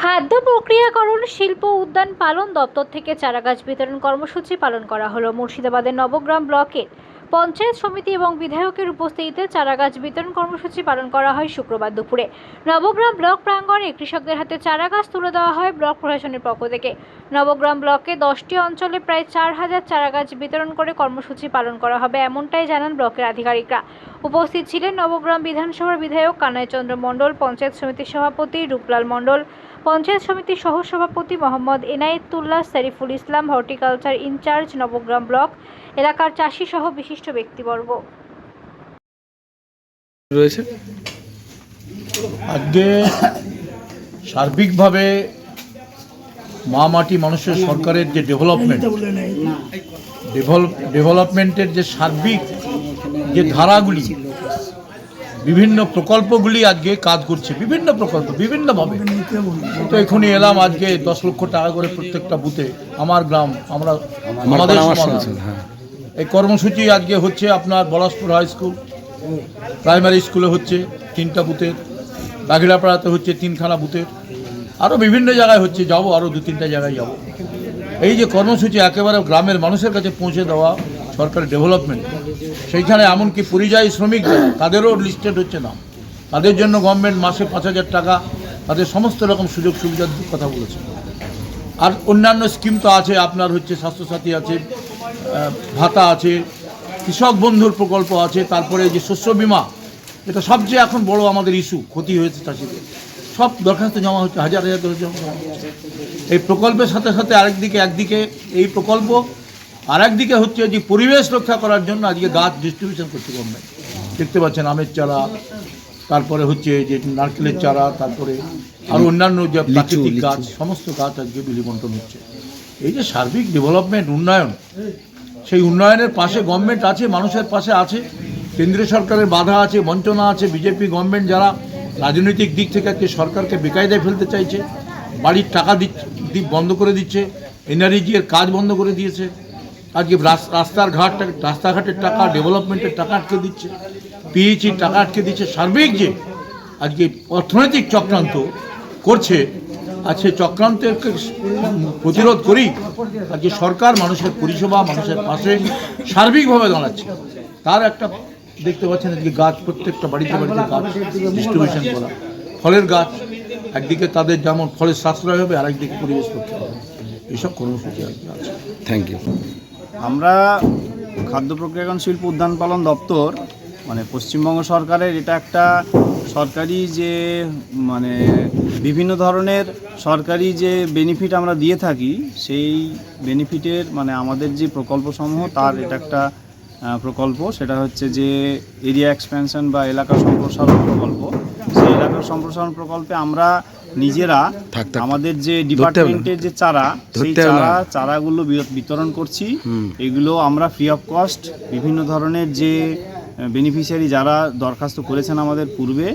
খাদ্য প্রক্রিয়াকরণ শিল্প উদ্যান পালন দপ্তর থেকে চারাগাছ বিতরণ কর্মসূচি পালন করা হলো। মুর্শিদাবাদের নবগ্রাম ব্লকের পঞ্চায়েত সমিতি এবং বিধায়কের উপস্থিতিতে চারাগাছ বিতরণ কর্মসূচি পালন করা হয় শুক্রবার দুপুরে। নবগ্রাম ব্লক প্রাঙ্গণে কৃষকদের হাতে চারাগাছ তুলে দেওয়া হয় ব্লক প্রশাসনের পক্ষ থেকে। নবগ্রাম ব্লকে 10টি অঞ্চলে প্রায় 4000 চারাগাছ বিতরণ করে কর্মসূচি পালন করা হবে, এমনটাই জানান ব্লকের আধিকারিকরা। উপস্থিত ছিলেন নবগ্রাম বিধানসভার বিধায়ক কানাই চন্দ্র মণ্ডল, পঞ্চায়েত সমিতির সভাপতি রূপলাল মণ্ডল, পঞ্চায়েত সমিতির সহসভাপতি Mohammad Enayetullah, Shariful Islam, horticulture in charge Nabagram block এলাকার চাষি সহ বিশিষ্ট ব্যক্তিবর্গ রয়েছে। আজকে সার্বিকভাবে মা মাটি মানুষের সরকারের যে ডেভেলপমেন্টের যে সার্বিক যে ধারাগুলি, বিভিন্ন প্রকল্পগুলি আজকে কাজ করছে, বিভিন্ন প্রকল্প বিভিন্নভাবে। তো এখনই এলাম, আজকে 10 লক্ষ টাকা করে প্রত্যেকটা বুথে, আমার গ্রাম আমাদের এই কর্মসূচি আজকে হচ্ছে আপনার বলাসপুর হাই স্কুল প্রাইমারি স্কুলে হচ্ছে 3টা বুথের, বাঘিরাপাড়াতে হচ্ছে 3খানা বুথের, আরও বিভিন্ন জায়গায় হচ্ছে, যাবো আরও 2-3টা জায়গায় যাব। এই যে কর্মসূচি একেবারে গ্রামের মানুষের কাছে পৌঁছে দেওয়া সরকারের ডেভেলপমেন্ট, সেইখানে এমনকি পরিযায়ী শ্রমিক তাদেরও লিস্টেড হচ্ছে না, তাদের জন্য গভর্নমেন্ট মাসে 5000 টাকা তাদের সমস্ত রকম সুযোগ সুবিধার কথা বলেছে। আর অন্যান্য স্কিম তো আছে, আপনার হচ্ছে স্বাস্থ্যসাথী আছে, ভাতা আছে, কৃষক বন্ধুর প্রকল্প আছে, তারপরে যে শস্য বিমা, এটা সবচেয়ে এখন বড় আমাদের ইস্যু, ক্ষতি হয়েছে চাষিদের, সব দরখাস্ত জমা হচ্ছে, হাজার করে জমা হচ্ছে। এই প্রকল্পের সাথে সাথে একদিকে এই প্রকল্প, আর একদিকে হচ্ছে যে পরিবেশ রক্ষা করার জন্য আজকে গাছ ডিস্ট্রিবিউশন করছে গভর্নমেন্ট। দেখতে পাচ্ছেন আমের চারা, তারপরে হচ্ছে যে নারকেলের চারা, তারপরে আর অন্যান্য যে প্রাকৃতিক গাছ, সমস্ত গাছ আজকে বিলি বন্টন হচ্ছে। এই যে সার্বিক ডেভেলপমেন্ট উন্নয়ন, সেই উন্নয়নের পাশে গভর্নমেন্ট আছে, মানুষের পাশে আছে। কেন্দ্রীয় সরকারের বাধা আছে, বঞ্চনা আছে, বিজেপি গভর্নমেন্ট যারা রাজনৈতিক দিক থেকে আজকে সরকারকে বেকায়দায় ফেলতে চাইছে, বাড়ির টাকা বন্ধ করে দিচ্ছে, এনআরইজি এর কাজ বন্ধ করে দিয়েছে, আজকে রাস্তাঘাটের টাকা, ডেভেলপমেন্টের টাকা আটকে দিচ্ছে, পিএইচির টাকা আটকে দিচ্ছে। সার্বিক যে আজকে অর্থনৈতিক চক্রান্ত করছে, আর সেই চক্রান্তের প্রতিরোধ করেই আজকে সরকার মানুষের পরিষেবা, মানুষের পাশে সার্বিকভাবে দাঁড়াচ্ছে। তার একটা দেখতে পাচ্ছেন আজকে গাছ প্রত্যেকটা বাড়িতে বাড়িতে গাছ ডিস্ট্রিবিউশন করা, ফলের গাছ, একদিকে তাদের যেমন ফলের সাশ্রয় হবে, আর একদিকে পরিবেশ রক্ষা হবে, এইসব কর্মসূচি আজকে আছে। Thank you. আমরা খাদ্য প্রক্রিয়াকরণ শিল্প উদ্যান পালন দপ্তর, মানে পশ্চিমবঙ্গ সরকারের এটা একটা সরকারি যে মানে বিভিন্ন ধরনের সরকারি যে বেনিফিট আমরা দিয়ে থাকি, সেই বেনিফিটের মানে আমাদের যে প্রকল্পসমূহ, তার এটা একটা প্রকল্প। সেটা হচ্ছে যে এরিয়া এক্সপ্যানশন বা এলাকা সম্প্রসারণ প্রকল্প। সেই এলাকা সম্প্রসারণ প্রকল্পে আমরা নিজেরা আমাদের যে ডিপার্টমেন্টের যে চারা, সেই চারাগুলো বিতরণ করছি। এগুলো আমরা ফ্রি অফ কস্ট বিভিন্ন ধরনের যে বেনিফিশিয়ারি যারা দরখাস্ত করেছেন আমাদের পূর্বে,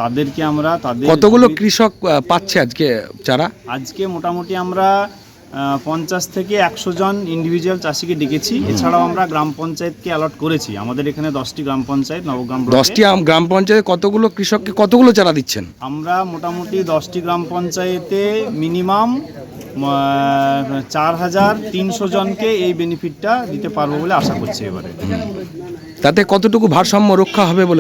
তাদেরকে আমরা কতগুলো কৃষক পাচ্ছে আজকে চারা? আজকে মোটামুটি আমরা 50 থেকে 100 জন ইন্ডিভিজুয়াল চাষিকে ডেকেছি। এছাড়াও আমরা গ্রাম পঞ্চায়েতকে অ্যালট করেছি। আমাদের এখানে 10টি গ্রাম পঞ্চায়েত, নবগ্রাম 10টি গ্রাম পঞ্চায়েতে কতগুলো কৃষককে কতগুলো চারা দিচ্ছেন? আমরা মোটামুটি 10টি গ্রাম পঞ্চায়েতে মিনিমাম 4300 জনকে এই বেনিফিটটা দিতে পারবো বলে আশা করছি এবারে। তাতে কতটুকু ভারসাম্য রক্ষা হবে বলে